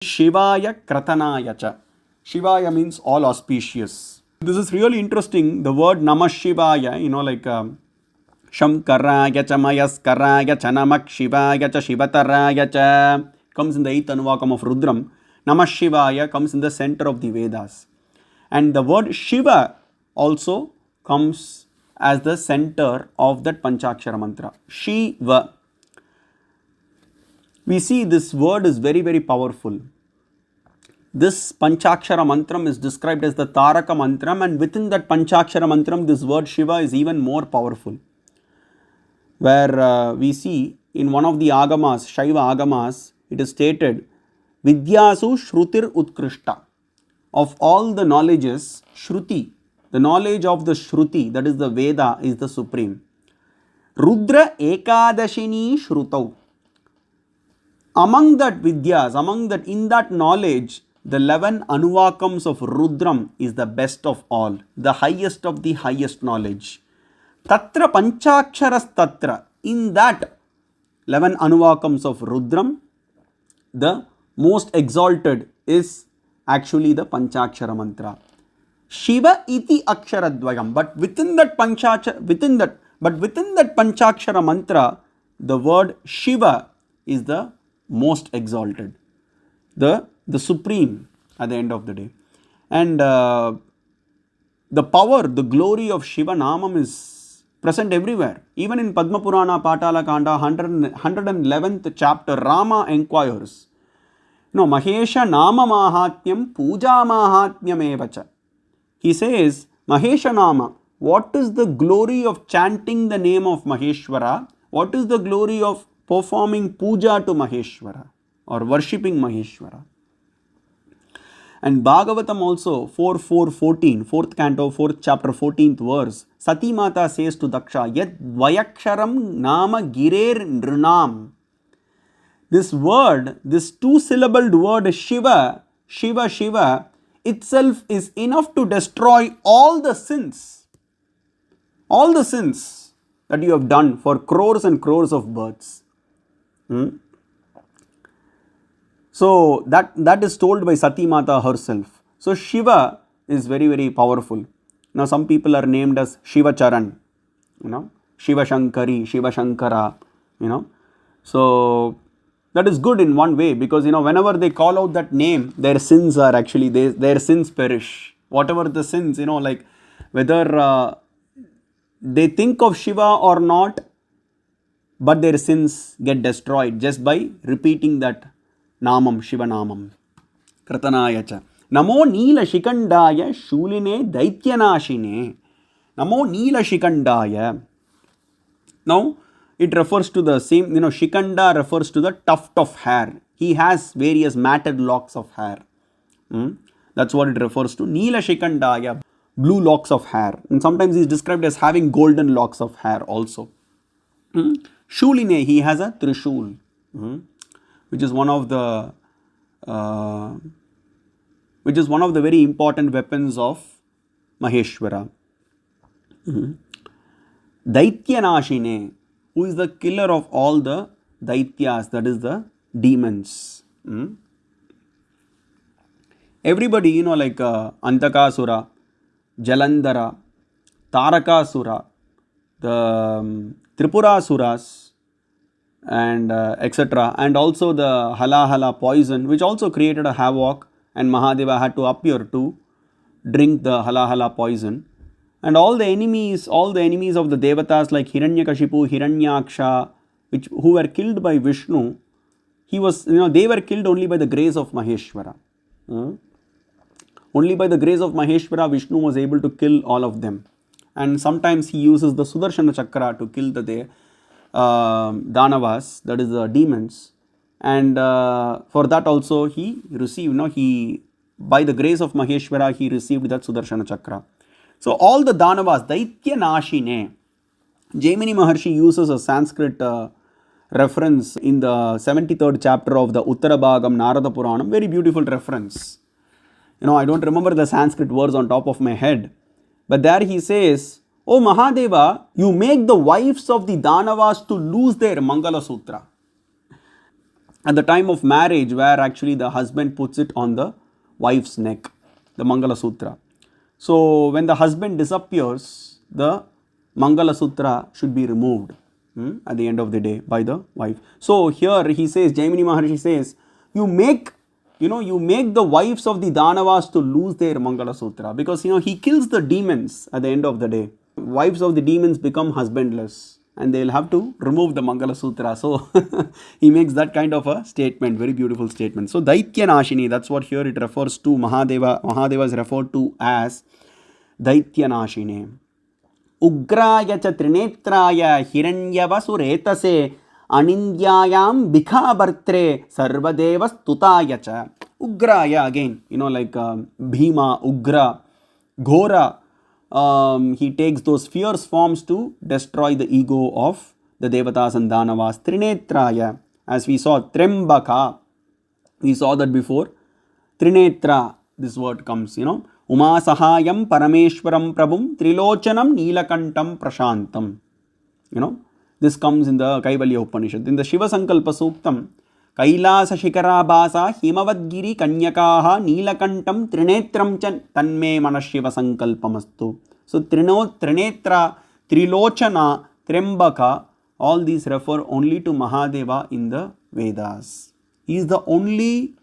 Shivaya Kratanaya cha. Shivaya means all auspicious. This is really interesting. The word Namah Shivaya, like Shamkaraya cha Mayaskaraya cha Namak Shivaya cha Shivataraya cha comes in the 8th Anuvakam of Rudram. Namah Shivaya comes in the center of the Vedas. And the word Shiva also comes as the center of that Panchakshara mantra. Shiva. We see this word is very, very powerful. This Panchakshara mantram is described as the Taraka mantram, and within that Panchakshara mantram, this word Shiva is even more powerful. Where we see in one of the Agamas, Shaiva Agamas, it is stated, Vidyasu Shrutir Utkrishta. Of all the knowledges, Shruti, the knowledge of the Shruti, that is the Veda, is the supreme. Rudra Ekadashini Shrutau. Among that Vidyas, in that knowledge, the 11 Anuvakams of Rudram is the best of all, the highest of the highest knowledge. Tatra Panchaksharas Tatra, in that 11 Anuvakams of Rudram, the most exalted is actually the Panchakshara mantra. Shiva iti aksharadvayam. But within that Panchakshara mantra, the word Shiva is the most exalted, the supreme at the end of the day. And the power, the glory of Shiva Namam is present everywhere. Even in Padma Purana Patala Kanda 111th chapter, Rama inquires, Mahesha Nama Mahatmyam Puja Mahatmyam Evacha. He says, Mahesha Nama, what is the glory of chanting the name of Maheshwara? What is the glory of performing puja to Maheshwara or worshipping Maheshwara? And Bhagavatam also 4.4.14, 4th canto, 4th chapter, 14th verse, Sati Mata says to Daksha, Yat Vayaksharam Nama Girer Nrunam. This word, this two-syllabled word Shiva, itself is enough to destroy all the sins that you have done for crores and crores of births. So that is told by Sati Mata herself. So Shiva is very, very powerful. Now some people are named as Shiva Charan, Shiva Shankari, Shiva Shankara, So that is good in one way, because whenever they call out that name, their sins are actually, their sins perish. Whatever the sins, like whether they think of Shiva or not, but their sins get destroyed just by repeating that Namam, Shiva Namam. Kratanaya cha. Namo Neela Shikandaya Shuline Daityanashine. Namo Neela Shikandaya. Now, it refers to the same, Shikanda refers to the tuft of hair. He has various matted locks of hair. That's what it refers to. Neela Shikandaya, blue locks of hair. And sometimes he is described as having golden locks of hair also. Shuline, he has a Trishul, which is one of the very important weapons of Maheshwara. Daityanashine, who is the killer of all the Daityas, that is the demons. Everybody, like Antakasura, Jalandhara, Tarakasura, the Tripurasuras, and etc. And also the Hala poison, which also created a havoc, and Mahadeva had to appear to drink the Hala poison. And all the enemies of the Devatas like Hiranyakashipu, Hiranyaksha, who were killed by Vishnu, they were killed only by the grace of Maheshwara. Only by the grace of Maheshwara, Vishnu was able to kill all of them. And sometimes he uses the Sudarshana Chakra to kill the Danavas, that is the demons. And for that also he received, by the grace of Maheshwara, he received that Sudarshana Chakra. So all the Danavas, Daitya Nashine, Jaimini Maharshi uses a Sanskrit reference in the 73rd chapter of the Uttarabhagam Narada Puranam, very beautiful reference. I don't remember the Sanskrit words on top of my head, but there he says, O Mahadeva, you make the wives of the Danavas to lose their Mangala Sutra. at the time of marriage, where actually the husband puts it on the wife's neck, the Mangala Sutra. So when the husband disappears, the Mangala Sutra should be removed at the end of the day by the wife. So here he says, Jaimini Maharshi says, you make the wives of the Danavas to lose their Mangala Sutra, because he kills the demons at the end of the day. Wives of the demons become husbandless and they will have to remove the Mangala Sutra. So he makes that kind of a statement, very beautiful statement. So Daitya Nashini, that's what here it refers to. Mahadeva. Mahadeva is referred to as Daitya Nashini. Ugraya cha trinetraya hiranyavasuretase anindyayam bikhabartre sarvadeva stutaya cha. Ugraya, again, like Bhima, Ugra, Ghora. He takes those fierce forms to destroy the ego of the Devatas and Danavas. Trinetraya, as we saw, Trembaka, we saw that before. Trinetra, this word comes, Uma Sahayam Parameshwaram Prabhum Trilochanam Neelakantam Prashantam. This comes in the Kaivalya Upanishad. In the Shiva Sankalpa Suktam, Kailasa Shikarabhasa Himavadgiri Kanyakaha Neelakantam Trinetram Chan Tanme Manashiva Sankalpamastu. So Trinetra, Trilochana, Trembaka, all these refer only to Mahadeva in the Vedas. He is the only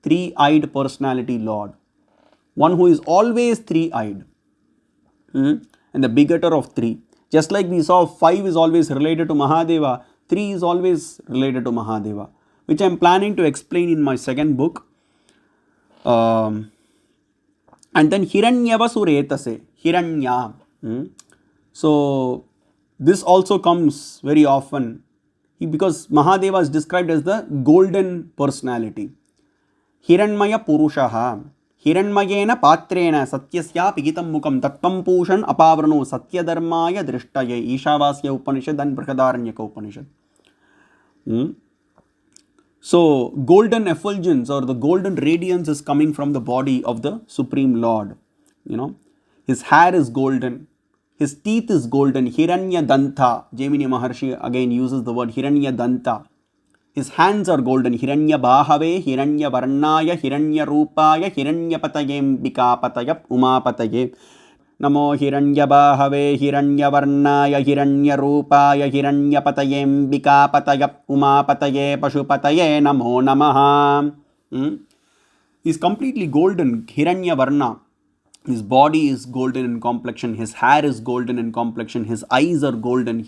three-eyed personality Lord. One who is always three-eyed. And the begetter of three. Just like we saw 5 is always related to Mahadeva, 3 is always related to Mahadeva, which I am planning to explain in my second book. And then Hiranyavasuretase, Hiranya. So this also comes very often because Mahadeva is described as the golden personality. Hiranmaya Purushaha. Hiranmayena Patrena Satyasya Pigitam Mukam Tattvam Pushan Apavrano Satya Dharmaya Drishtaya Ishavasya Upanishad and Brihadaranyaka Upanishad. So golden effulgence or the golden radiance is coming from the body of the Supreme Lord. His hair is golden, his teeth is golden. Hiranya Danta, Jaimini Maharshi again uses the word Hiranya Danta. His hands are golden. Hiranya Bahave, Hiranya Varnaya, Hiranya Rupaya, Hiranya Patayem Bika Patayap Uma Pataye. Namo Hiranya Bahave, Hiranya Varnaya, Hiranya Rupaya, Hiranya Patayem Bika Patayap Uma Pataye Pashupataye Namo Namaha. He is completely golden. Hiranya Varna. His body is golden in complexion. His hair is golden in complexion. His eyes are golden.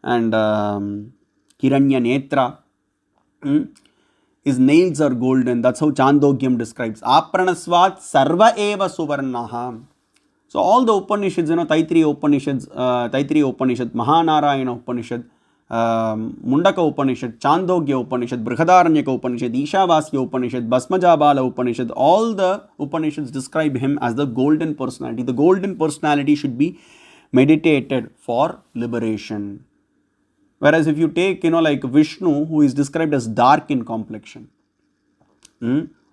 And Hiranya Netra. His nails are golden. That's how Chandogyam describes. Apranasvat Sarva Eva Suvarnaha. So all the Upanishads, Taittiriya Upanishads, Mahanarayana Upanishad, Mundaka Upanishad, Chandogya Upanishad, Brihadaranyaka Upanishad, Ishavasya Upanishad, Basmajabala Upanishad, all the Upanishads describe him as the golden personality. The golden personality should be meditated for liberation. Whereas if you take, like Vishnu, who is described as dark in complexion,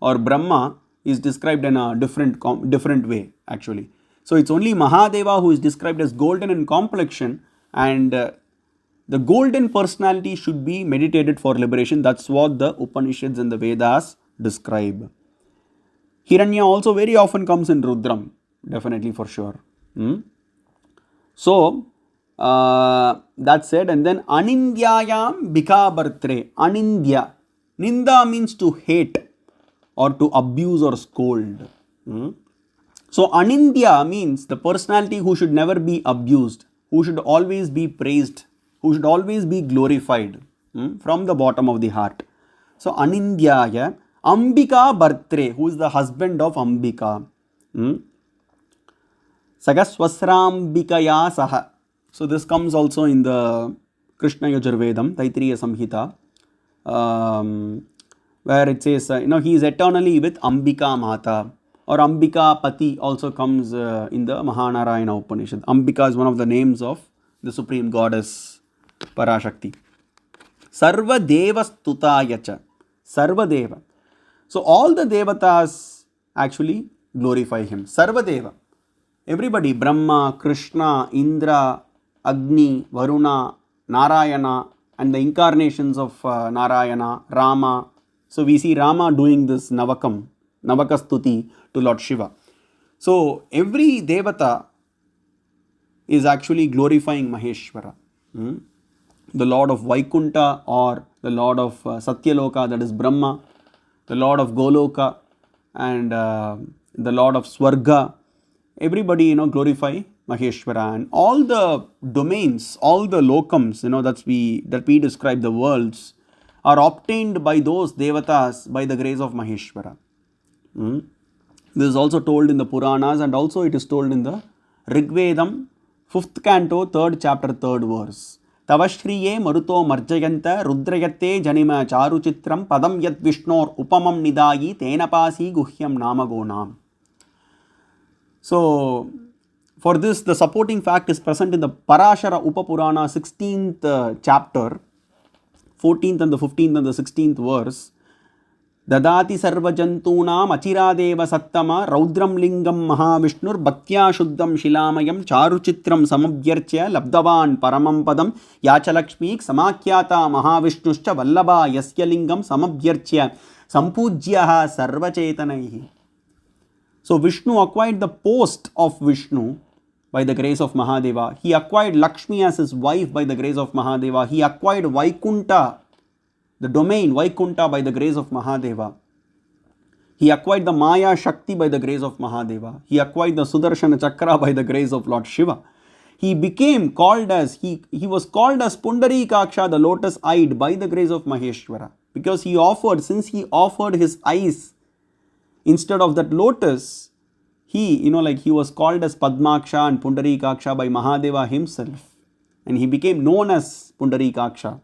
or Brahma is described in a different way, actually. So it's only Mahadeva who is described as golden in complexion, and the golden personality should be meditated for liberation. That's what the Upanishads and the Vedas describe. Hiranya also very often comes in Rudram, definitely for sure. So, that said, and then Anindyayam Bikabartre. Anindya. Ninda means to hate or to abuse or scold. So Anindya means the personality who should never be abused, who should always be praised, who should always be glorified from the bottom of the heart. So Anindyaya. Ambika Bartre, who is the husband of Ambika. Sagaswasrambikaya Saha. So this comes also in the Krishna Yajurvedam, Taittiriya Samhita, where it says, he is eternally with Ambika Mata, or Ambika Pati also comes in the Mahanarayana Upanishad. Ambika is one of the names of the Supreme Goddess Para Shakti. Sarva Deva Stutayacha. Sarva Deva. So all the Devatas actually glorify him. Sarva Deva. Everybody, Brahma, Krishna, Indra, Agni, Varuna, Narayana, and the incarnations of Narayana, Rama. So we see Rama doing this Navaka Stuti to Lord Shiva. So every Devata is actually glorifying Maheshwara. The Lord of Vaikunta or the Lord of Satyaloka, that is Brahma, the Lord of Goloka and the Lord of Swarga. Everybody, glorify Maheshwara, and all the domains, all the lokams, that we describe the worlds, are obtained by those devatas by the grace of Maheshwara. This is also told in the Puranas, and also it is told in the Rigvedam, 5th canto, 3rd chapter, 3rd verse. Tavashriye maruto marjayanta rudrayate janima charuchitram padam yat vishnor upamam nidayi tenapasi guhyam namagonam. So, for this, the supporting fact is present in the Parashara Upapurana 16th chapter, 14th and the 15th and the 16th verse. Dadati sarva jantunam achiradeva sattama raudram lingam mahavishnur bhaktya shuddham shilamayam charuchitram samabhyarchya labdavan paramam padam yachalakshmik samakyata mahavishnushcha vallabha yasya lingam samabhyarchya sampujyaha sarva chetanaihi. So Vishnu acquired the post of Vishnu by the grace of Mahadeva. He acquired Lakshmi as his wife by the grace of Mahadeva. He acquired Vaikunta, the domain Vaikunta, by the grace of Mahadeva. He acquired the Maya Shakti by the grace of Mahadeva. He acquired the Sudarshana Chakra by the grace of Lord Shiva. He became called as, he was called as Pundarikaksha, the lotus-eyed, by the grace of Maheshwara. Because he offered, since he offered his eyes instead of that lotus, he was called as Padmaksha and Pundarikaksha by Mahadeva himself. And he became known as Pundarikaksha.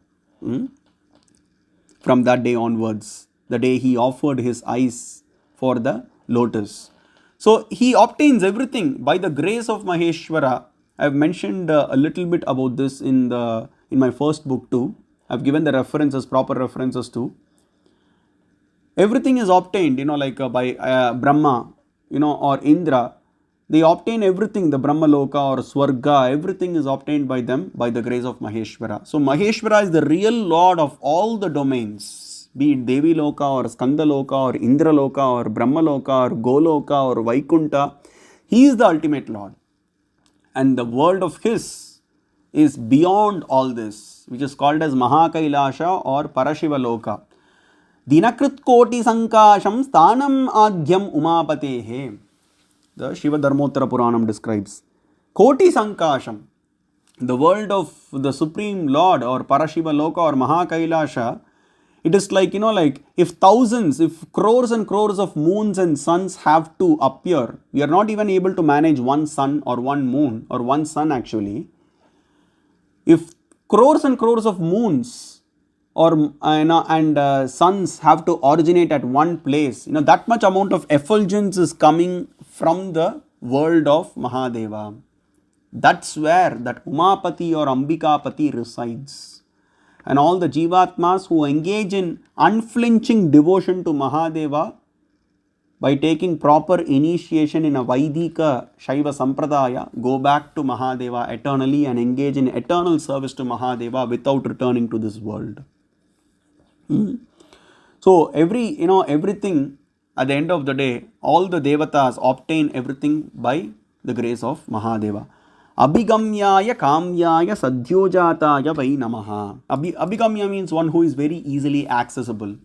From that day onwards, the day he offered his eyes for the lotus. So he obtains everything by the grace of Maheshwara. I have mentioned a little bit about this in my first book too. I have given the references, proper references too. Everything is obtained, by Brahma, or Indra. They obtain everything, the Brahma Loka or Swarga, everything is obtained by them by the grace of Maheshwara. So Maheshwara is the real Lord of all the domains, be it Devi Loka or Skanda Loka or Indra Loka or Brahma Loka or Goloka or Vaikunta. He is the ultimate Lord. And the world of his is beyond all this, which is called as Mahakailasha or Parashiva Loka. Dinakrit koti sankasham sthanam adhyam umapatehe. The Shiva Dharmottara Puranam describes. Koti sankasham, the world of the Supreme Lord or Parashiva Loka or Mahakailasha, it is like, if crores and crores of moons and suns have to appear, we are not even able to manage one sun or one moon or one sun actually. If crores and crores of moons or suns have to originate at one place, that much amount of effulgence is coming from the world of Mahadeva. That's where that Umapati or Ambikapati resides. And all the Jivatmas who engage in unflinching devotion to Mahadeva by taking proper initiation in a Vaidika Shaiva Sampradaya, go back to Mahadeva eternally and engage in eternal service to Mahadeva without returning to this world. So everything at the end of the day, all the devatas obtain everything by the grace of Mahadeva. Abhigamyaya kamyaya sadhyojataya vai namaha. Abhigamya means one who is very easily accessible.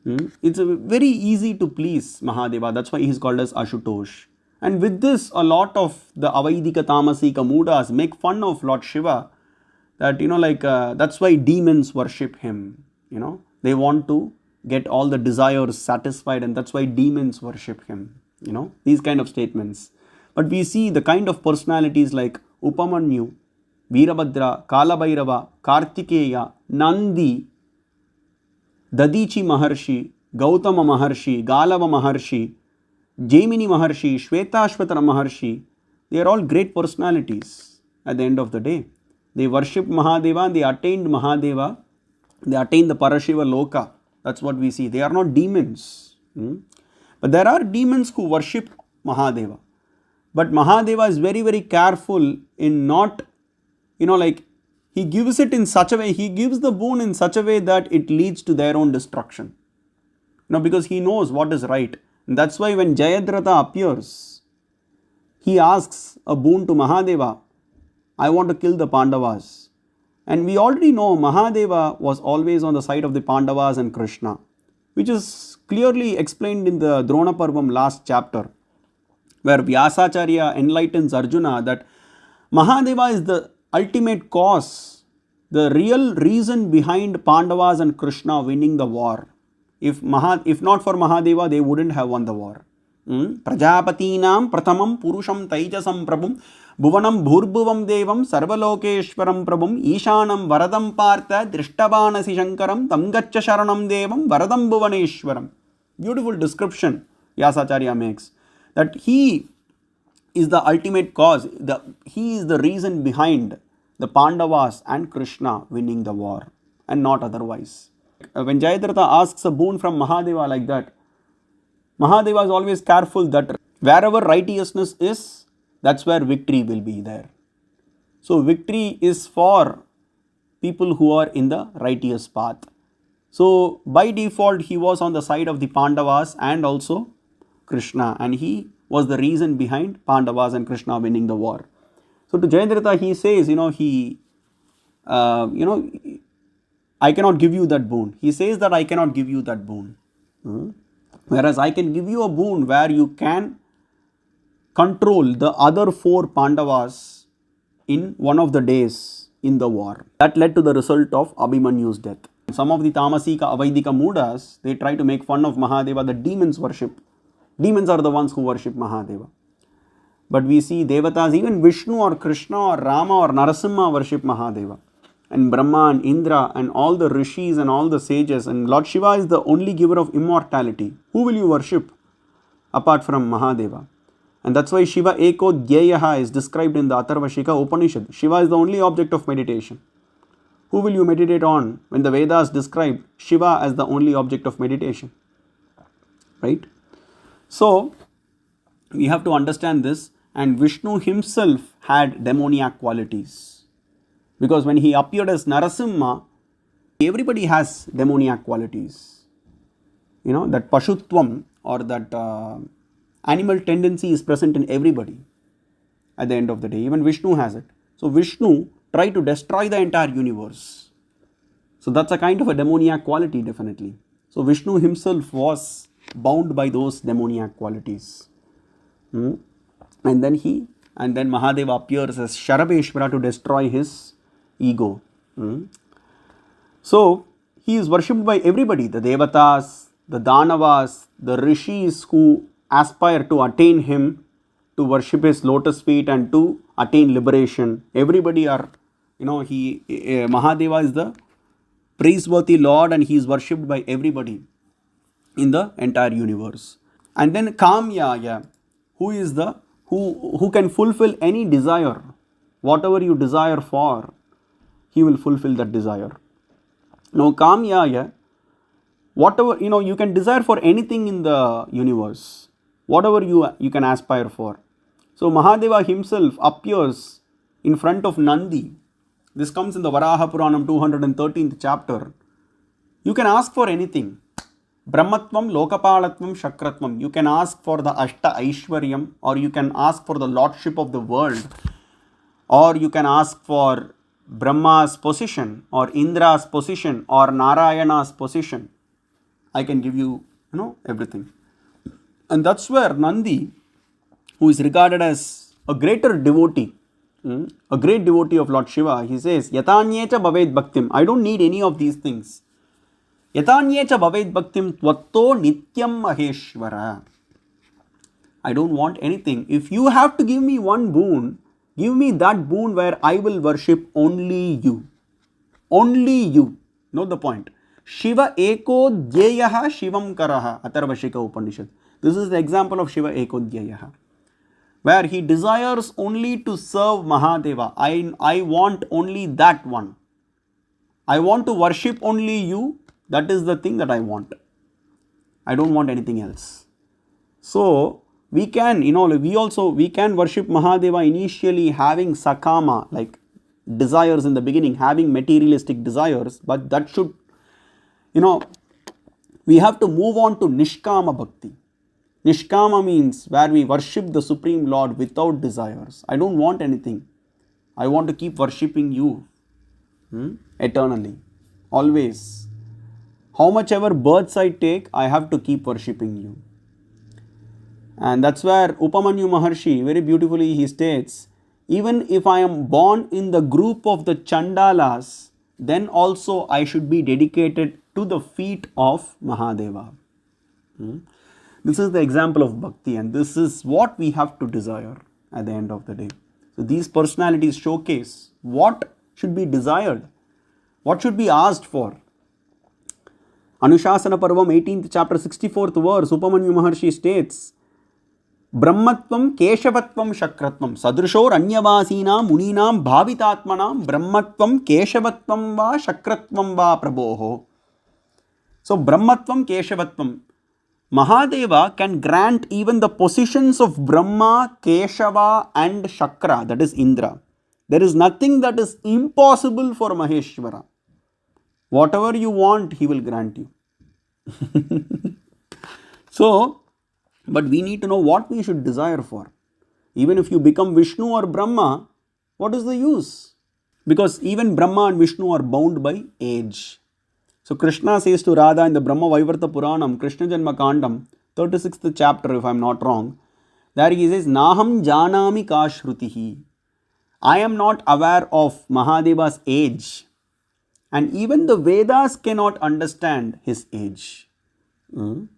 It's very easy to please Mahadeva. That's why he is called as Ashutosh. And with this, a lot of the Avaidika Tamasika Mudas make fun of Lord Shiva. That, that's why demons worship him. They want to get all the desires satisfied, and that's why demons worship him. These kind of statements. But we see the kind of personalities like Upamanyu, Veerabhadra, Kalabhairava, Kartikeya, Nandi, Dadichi Maharshi, Gautama Maharshi, Galava Maharshi, Jaimini Maharshi, Shvetashvatara Maharshi. They are all great personalities at the end of the day. They worship Mahadeva and they attained Mahadeva. They attained the Parashiva Loka. That's what we see. They are not demons. But there are demons who worship Mahadeva. But Mahadeva is very, very careful in not, he gives it in such a way, he gives the boon in such a way that it leads to their own destruction. Because he knows what is right. And that's why when Jayadratha appears, he asks a boon to Mahadeva, I want to kill the Pandavas. And we already know Mahadeva was always on the side of the Pandavas and Krishna, which is clearly explained in the Drona Parvam last chapter, where Vyasacharya enlightens Arjuna that Mahadeva is the ultimate cause, the real reason behind Pandavas and Krishna winning the war. If not for Mahadeva, they wouldn't have won the war. Prajapatinam pratamam purusham taijasam prabhum bhuvanam bhurbuvam devam sarvalokeshwaram prabhum ishanam varadam partha drishtabanasi shankaram tamgaccha sharanam devam varadam bhuvaneshwaram. Beautiful description Vyasacharya makes, that he is the ultimate cause, he is the reason behind the Pandavas and Krishna winning the war, and not otherwise. When Jayadratha asks a boon from Mahadeva like that, Mahadeva is always careful that wherever righteousness is, that's where victory will be there. So victory is for people who are in the righteous path. So by default, he was on the side of the Pandavas and also Krishna, and he was the reason behind Pandavas and Krishna winning the war. So to Jayadratha, he says, I cannot give you that boon. He says that I cannot give you that boon. Whereas I can give you a boon where you can control the other 4 Pandavas in one of the days in the war. That led to the result of Abhimanyu's death. Some of the Tamasika, Avaidika Mudas, they try to make fun of Mahadeva that demons worship. Demons are the ones who worship Mahadeva. But we see Devatas, even Vishnu or Krishna or Rama or Narasimha worship Mahadeva. And Brahma and Indra and all the rishis and all the sages, and Lord Shiva is the only giver of immortality. Who will you worship apart from Mahadeva? And that's why Shiva Eko Dhyayaha is described in the Atharvashika Upanishad. Shiva is the only object of meditation. Who will you meditate on when the Vedas describe Shiva as the only object of meditation? Right? So, we have to understand this, and Vishnu himself had demoniac qualities. Because when he appeared as Narasimha, everybody has demoniac qualities. That Pashutvam or that animal tendency is present in everybody at the end of the day. Even Vishnu has it. So Vishnu tried to destroy the entire universe. So that's a kind of a demoniac quality, definitely. So Vishnu himself was bound by those demoniac qualities. And then Mahadeva appears as Sharabeshwara to destroy his ego. So he is worshipped by everybody, the Devatas, the Danavas, the Rishis who aspire to attain him, to worship his lotus feet and to attain liberation. Everybody are, Mahadeva is the praiseworthy Lord, and he is worshipped by everybody in the entire universe. And then Kamyaya, who can fulfill any desire, whatever you desire for, he will fulfill that desire. Now Kamyaya, whatever, you can desire for anything in the universe, whatever you can aspire for. So Mahadeva himself appears in front of Nandi. This comes in the Varaha Puranam 213th chapter. You can ask for anything. Brahmatvam, Lokapalatvam, Shakratvam. You can ask for the Ashta Aishwaryam, or you can ask for the lordship of the world, or you can ask for Brahma's position, or Indra's position, or Narayana's position. I can give you, everything. And that's where Nandi, who is regarded as a greater devotee, a great devotee of Lord Shiva, he says, Yatanyecha bhaved bhaktim. I don't need any of these things. Yatanyecha bhaved bhaktim tvatto nityam maheshwara. I don't want anything. If you have to give me one boon, give me that boon where I will worship only you. Only you. Note the point. Shiva Eko Dhyayaha Shivam Karaha. Atharvashika Upanishad. This is the example of Shiva Eko Dhyayaha, where he desires only to serve Mahadeva. I want only that one. I want to worship only you. That is the thing that I want. I don't want anything else. So we can, we can worship Mahadeva initially having Sakama, like desires in the beginning, having materialistic desires, but that should, we have to move on to Nishkama Bhakti. Nishkama means where we worship the Supreme Lord without desires. I don't want anything. I want to keep worshipping you eternally, always. How much ever births I take, I have to keep worshipping you. And that's where Upamanyu Maharshi, very beautifully he states, even if I am born in the group of the Chandalas, then also I should be dedicated to the feet of Mahadeva. This is the example of bhakti, and this is what we have to desire at the end of the day. So these personalities showcase what should be desired, what should be asked for. Anushasana Parvam 18th chapter 64th verse, Upamanyu Maharshi states, Brahmatvam Keshavatvam Shakratvam Sadrishor Anyavasina Muninam Bhavitatmanam Brahmatvam Keshavatvam Va Shakratvam Va Prabhoho. So Brahmatvam Keshavatvam, Mahadeva can grant even the positions of Brahma, Keshava and Shakra, that is Indra. There is nothing that is impossible for Maheshwara. Whatever you want, he will grant you. So, but we need to know what we should desire for. Even if you become Vishnu or Brahma, what is the use? Because even Brahma and Vishnu are bound by age. So Krishna says to Radha in the Brahma Vaivarta Puranam, Krishna Janma Kandam, 36th chapter if I am not wrong, there he says, Naham Janami Ka Shrutihi. I am not aware of Mahadeva's age. And even the Vedas cannot understand his age. In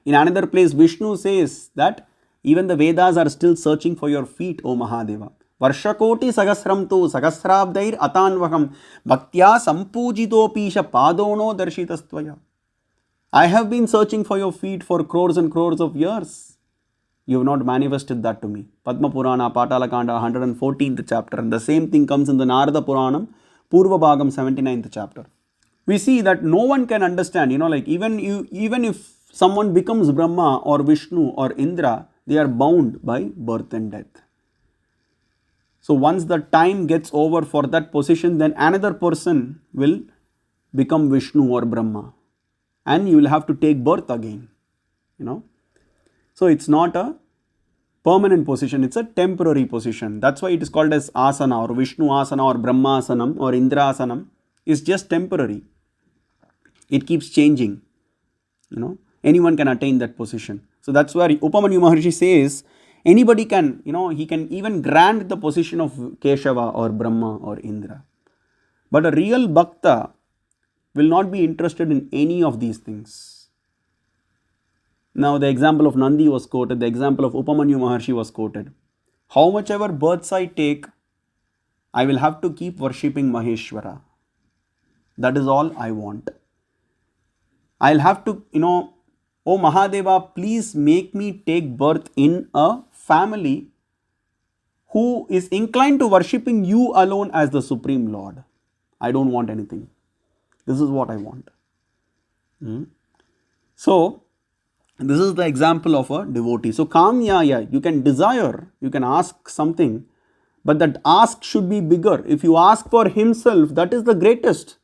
another place, Vishnu says that even the Vedas are still searching for your feet, O Mahadeva. Varshakoti sagasram tu sagasrabdair atanvaham bhaktya sampujitopisha padono darshitastvaya. I have been searching for your feet for crores and crores of years. You have not manifested that to me. Padma Purana, Patalakanda, 114th chapter. And the same thing comes in the Narada Puranam, Purva Bhagam, 79th chapter. We see that no one can understand, even if someone becomes Brahma or Vishnu or Indra, they are bound by birth and death. So once the time gets over for that position, then another person will become Vishnu or Brahma. And you will have to take birth again. So it's not a permanent position, it's a temporary position. That's why it is called as asana or Vishnu asana or Brahma asanam or Indra asanam. It's just temporary. It keeps changing. Anyone can attain that position. So that's where Upamanyu Maharshi says, anybody can, he can even grant the position of Keshava or Brahma or Indra. But a real Bhakta will not be interested in any of these things. Now the example of Nandi was quoted, the example of Upamanyu Maharshi was quoted. How much ever births I take, I will have to keep worshipping Maheshwara. That is all I want. I'll have to, Oh Mahadeva, please make me take birth in a family who is inclined to worshipping you alone as the Supreme Lord. I don't want anything. This is what I want. So, this is the example of a devotee. So, Kamyaya, you can desire, you can ask something, but that ask should be bigger. If you ask for himself, that is the greatest.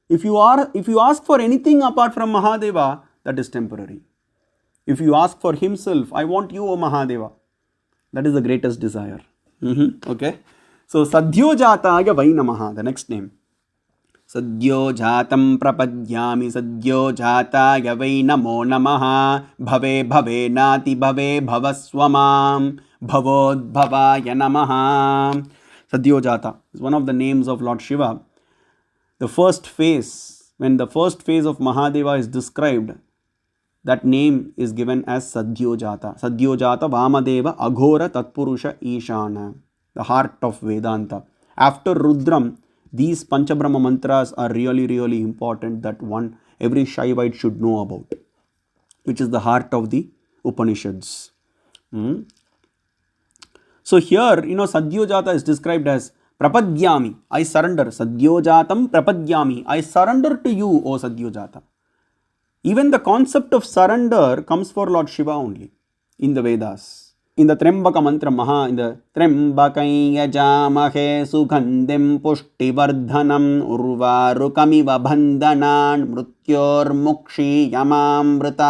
If you ask for anything apart from Mahadeva, that is temporary. If you ask for himself, I want you, O Mahadeva, that is the greatest desire. Okay. So, Sadhyo Jataya Vai Namaha, the next name. Sadhyo Jatam Prapadyami Sadhyo Jataya Vai Namo Namaha Bhave Bhave Nati Bhave Bhavaswamam Bhavod Bhavaya Namaha. Sadhyo Jata is one of the names of Lord Shiva. The first phase, when the first phase of Mahadeva is described, that name is given as Sadhyo Jata. Sadhyo Jata Vamadeva Aghora Tatpurusha Ishana, the heart of Vedanta. After Rudram, these Panchabrahma mantras are really, really important that every Shaivite should know about, which is the heart of the Upanishads. So here, Sadhyo Jata is described as Prapadyami, I surrender. Sadhyo Jatam Prapadyami, I surrender to you, O Sadhyo Jata. Even the concept of surrender comes for Lord Shiva only in the Vedas. in the Trembaka mantra, in the Trembakai Yajamahe Sugandhim Pushtivardhanam Urvarukamiva Bandhanan Mrutyor Mukshi Yamamritat.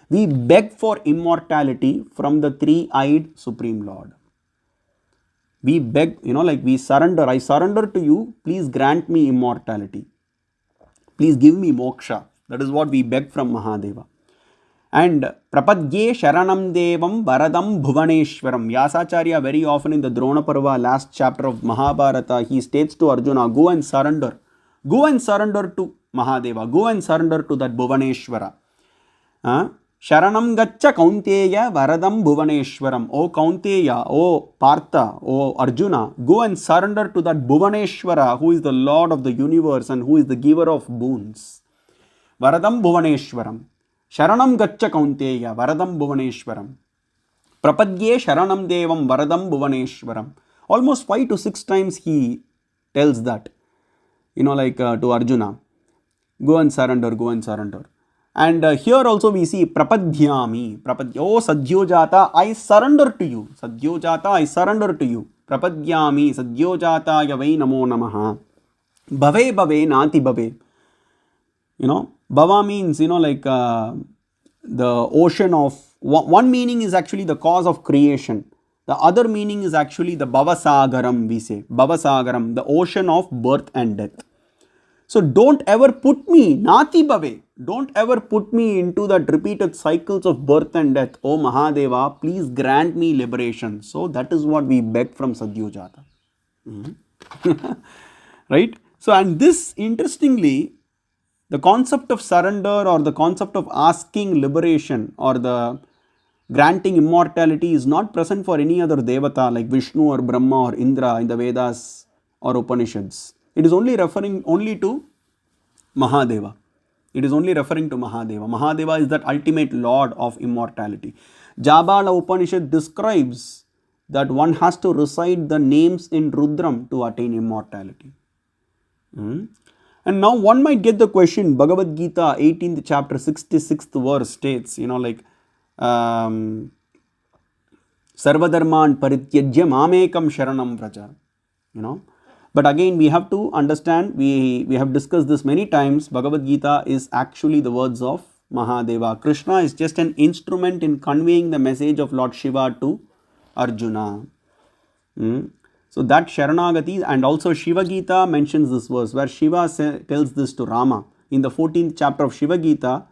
We beg for immortality from the three-eyed Supreme Lord. We beg, we surrender. I surrender to you. Please grant me immortality. Please give me moksha. That is what we beg from Mahadeva. And Prapadye Sharanam Devam Varadam Bhuvaneshwaram. Vyasacharya very often in the Drona Parva, last chapter of Mahabharata, he states to Arjuna, go and surrender. Go and surrender to Mahadeva. Go and surrender to that Bhuvaneshwara. Sharanam Gacha Kaunteya Varadam Bhuvaneshwaram. O Kaunteya, O Partha, O Arjuna, go and surrender to that Bhuvaneshwara, who is the Lord of the universe and who is the giver of boons. Varadam Bhuvaneshwaram. Sharanam Gacha Kaunteya Varadam Bhuvaneshwaram. Prapadye Sharanam Devam Varadam Bhuvaneshwaram. Almost 5 to 6 times he tells that, to Arjuna. Go and surrender, go and surrender. And here also we see Prapadhyami. Oh Sadyojata, I surrender to you. Sadyojata, I surrender to you. Prapadhyami Sadyojata Yavai Namo Namaha. Bhave Bhave Nati Bhave. Bhava means, the ocean of, one meaning is actually the cause of creation. The other meaning is actually the Bhavasagaram, we say. Bhavasagaram, the ocean of birth and death. So don't ever put me, Nati Bhave, don't ever put me into that repeated cycles of birth and death. Oh Mahadeva, please grant me liberation. So that is what we beg from Sadyojata. Right? So, and this, interestingly, the concept of surrender or the concept of asking liberation or the granting immortality is not present for any other devata like Vishnu or Brahma or Indra in the Vedas or Upanishads. It is only referring only to Mahadeva. It is only referring to Mahadeva. Mahadeva is that ultimate Lord of immortality. Jabala Upanishad describes that one has to recite the names in Rudram to attain immortality. And now one might get the question, Bhagavad Gita 18th chapter 66th verse states, Sarvadharman Parityajya Mamekam Sharanam Vraja. But again, we have to understand, we have discussed this many times, Bhagavad Gita is actually the words of Mahadeva. Krishna is just an instrument in conveying the message of Lord Shiva to Arjuna. So that Sharanagati, and also Shiva Gita mentions this verse where Shiva tells this to Rama. In the 14th chapter of Shiva Gita,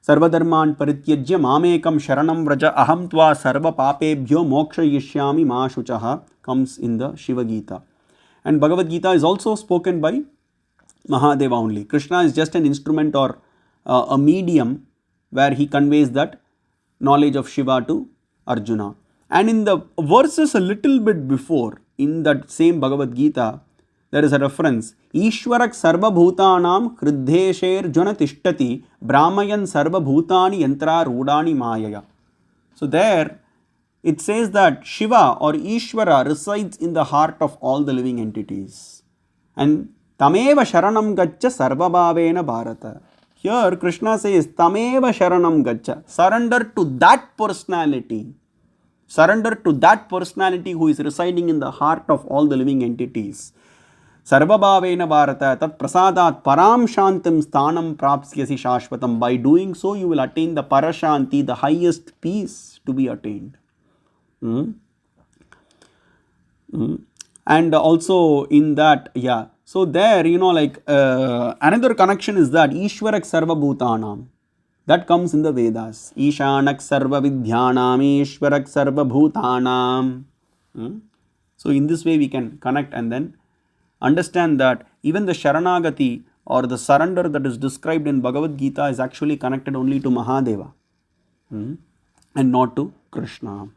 Sarvadharman Parityajya Mamekam Sharanam Vraja Aham Tva Sarva Papebhyo Moksha Yishyami Ma Shuchaha comes in the Shiva Gita. And Bhagavad Gita is also spoken by Mahadeva only. Krishna is just an instrument or a medium where he conveys that knowledge of Shiva to Arjuna. And in the verses a little bit before, in that same Bhagavad Gita, there is a reference. Ishwarak sarva bhutanam hriddhesher jana tishtati brahmayan sarva bhutani yantra rudani mayaya. So there it says that Shiva or Ishvara resides in the heart of all the living entities. And Tameva Sharanam Gacha Sarva Bhavena Bharata. Here Krishna says Tameva Sharanam Gacha. Surrender to that personality. Surrender to that personality who is residing in the heart of all the living entities. Sarva Bhavena Bharata Tat Prasadat Param Shantam Sthanam Prapsyasi Shashvatam. By doing so, you will attain the Parashanti, the highest peace to be attained. And also in that, so there, another connection is that Ishwarak Sarva Bhutanam. That comes in the Vedas. Ishanak Sarva Vidhyanam, Ishwarak Sarva Bhutanam. So in this way we can connect and then understand that even the Sharanagati or the surrender that is described in Bhagavad Gita is actually connected only to Mahadeva and not to Krishna.